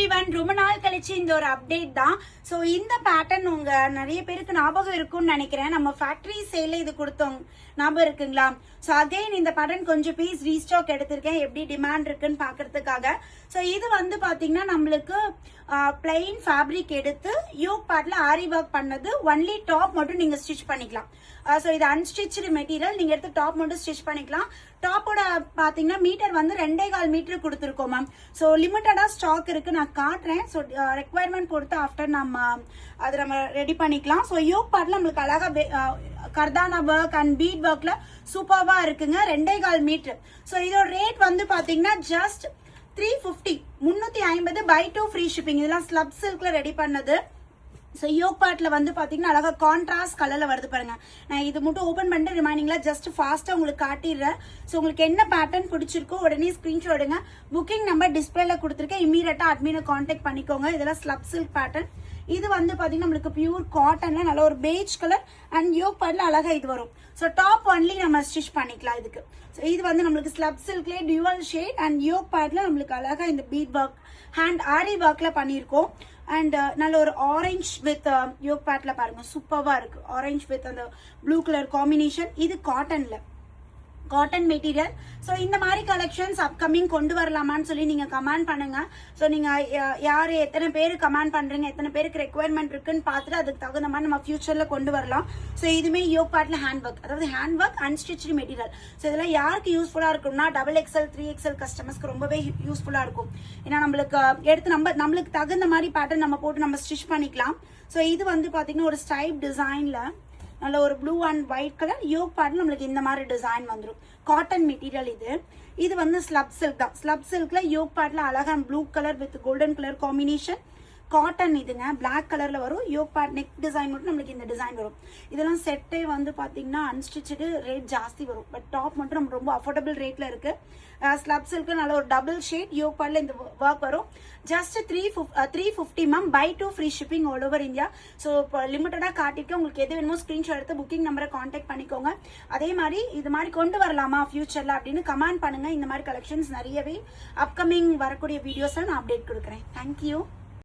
Everyone, ரொம்ப நாள் கழிச்சு இந்த ஒரு அப்டேட் தான். ஸோ இந்த பேட்டர்ன் உங்க நிறைய பேருக்கு ஞாபகம் இருக்கும்னு நினைக்கிறேன். நம்ம ஃபேக்டரி சேல்ல இது கொடுத்தோம், ஞாபகம் இருக்குங்களா? ஸோ அகைன் இந்த பேட்டர்ன் கொஞ்சம் பீஸ் ரீஸ்டாக் எடுத்திருக்கேன், எப்படி டிமாண்ட் இருக்குன்னு பாக்குறதுக்காக. ஸோ இது வந்து பாத்தீங்கன்னா நம்மளுக்கு பிளைன் ஃபேப்ரிக் எடுத்து யோக் பார்ட்ல ஆரி ஒர்க் பண்ணது. ஒன்லி டாப் மட்டும் நீங்க ஸ்டிச் பண்ணிக்கலாம். ஸோ இது அன்ஸ்டிச்சு மெட்டீரியல், நீங்க எடுத்து டாப் மட்டும் ஸ்டிச் பண்ணிக்கலாம். டாப்போட பாத்தீங்கன்னா மீட்டர் வந்து 2.25 மீட்டர் கொடுத்துருக்கோம் மேம். ஸோ லிமிட்டடா ஸ்டாக் இருக்கு, நான் காட்டுறேன். ஸோ ரெக்வயர்மெண்ட் பொறுத்து ஆஃப்டர் நம்ம அதை நம்ம ரெடி பண்ணிக்கலாம். ஸோ யோக் பார்ட்ல நம்மளுக்கு அழகா கர்தானா ஒர்க் அண்ட் பீட் ஒர்க்ல சூப்பர்வா இருக்குங்க. 2.25 மீட்டர். ஸோ இதோட ரேட் வந்து பாத்தீங்கன்னா ஜஸ்ட் 350, 350 by 2 ஃப்ரீ ஷிப்பிங். இதெல்லாம் ஸ்லப் சில்க்ல ரெடி பண்ணது. ஸோ யோக் பார்ட்ல வந்து பாத்தீங்கன்னா அழகா கான்ட்ராஸ்ட் கலர்ல வருது பாருங்க. நான் இது மட்டும் ஓபன் பண்ணிட்டு ரிமைனிங்ல ஜஸ்ட் ஃபாஸ்டா உங்களுக்கு காட்டிடுறேன். ஸோ உங்களுக்கு என்ன பேட்டர்ன் பிடிச்சிருக்கோ உடனே ஸ்கிரீன்ஷாட் எடுங்க. புக்கிங் நம்பர் டிஸ்பிளேல கொடுத்துருக்கேன், இமீடியட்டா அட்மினை கான்டாக்ட் பண்ணிக்கோங்க. இதெல்லாம் ஸ்லப் சில்க் பேட்டர்ன். இது வந்து பாத்தீங்கன்னா நம்மளுக்கு பியூர் காட்டன்ல நல்ல ஒரு பேஜ் கலர் அண்ட் யோக் பார்ட்ல அழகா இது வரும். ஸோ டாப் ஒன்லி நம்ம ஸ்டிச் பண்ணிக்கலாம் இதுக்கு. ஸோ இது வந்து நம்மளுக்கு ஸ்லப் சில்க்லேயே டியூவல் ஷேட் அண்ட் யோக் பார்ட்ல நம்மளுக்கு அழகா இந்த பீட் ஒர்க் ஹேண்ட் ஆரி ஒர்க்ல பண்ணியிருக்கோம். அண்ட் நல்ல ஒரு ஆரஞ்ச் வித் யோக் பார்ட்ல பாருங்க, சூப்பர்வா இருக்கு. ஆரஞ்ச் வித் அந்த ப்ளூ கலர் காம்பினேஷன். இது காட்டன்ல, காட்டன் மெட்டீரியல். ஸோ இந்த மாதிரி கலெக்ஷன்ஸ் அப்கமிங் கொண்டு வரலாமான்னு சொல்லி நீங்க கமெண்ட் பண்ணுங்க. ஸோ நீங்க யாரு எத்தனை பேர் கமெண்ட் பண்றீங்க, எத்தனை பேருக்கு ரெக்குவயர்மெண்ட் இருக்குன்னு பார்த்துட்டு அதுக்கு தகுந்த மாதிரி நம்ம ஃபியூச்சர்ல கொண்டு வரலாம். ஸோ இதுமே யோக் பார்ட்ல ஹேண்ட் ஒர்க், அதாவது hand work unstitched material. So இதெல்லாம் யாருக்கு யூஸ்ஃபுல்லா இருக்கும்னா XXL 3XL கஸ்டமர்ஸ்க்கு ரொம்பவே யூஸ்ஃபுல்லா இருக்கும். ஏன்னா நம்மளுக்கு எடுத்து நம்மளுக்கு தகுந்த மாதிரி பேட்டர்ன் நம்ம போட்டு நம்ம ஸ்டிச் பண்ணிக்கலாம். ஸோ இது வந்து பாத்தீங்கன்னா ஒரு ஸ்டைப் டிசைன்ல நல்ல ஒரு blue and white colour yoke பார்ட்ல நம்மளுக்கு இந்த மாதிரி டிசைன் வந்துடும். காட்டன் மெட்டீரியல் இது. இது வந்து ஸ்லப் சில்க் தான். ஸ்லப் சில்க்ல யோக் பார்ட்ல அழகா blue colour with golden colour combination. Cotton இதுங்க, பிளாக் கலர்ல வரும். யோக் பார்ட் நெக் டிசைன் மட்டும் நம்மளுக்கு இந்த டிசைன் வரும். இதெல்லாம் செட்டே வந்து பாத்தீங்கன்னா அன்ஸ்டிச்சு ரேட் ஜாஸ்தி வரும், பட் டாப் மட்டும் நம்ம ரொம்ப அஃபோர்டபுள் ரேட்ல இருக்கு. ஸ்லப் சில்க் நல்ல ஒரு டபுள் ஷேட் யோக் பார்ட்ல இந்த ஒர்க் வரும். Just 350 ma'am, by 2 free shipping all over India. So இப்போ லிமிட்டடா காட்டிட்டு உங்களுக்கு எது வேணுமோ ஸ்கிரீன்ஷாட் எடுத்து புக்கிங் நம்பரை கான்டாக்ட் பண்ணிக்கோங்க. அதே மாதிரி இது மாதிரி கொண்டு வரலாமா ஃபியூச்சர்ல அப்படின்னு கமெண்ட் பண்ணுங்க. இந்த மாதிரி கலெக்ஷன்ஸ் நிறையவே அப்கமிங் வரக்கூடிய வீடியோஸ்ல நான் அப்டேட் கொடுக்குறேன். தேங்க்யூ.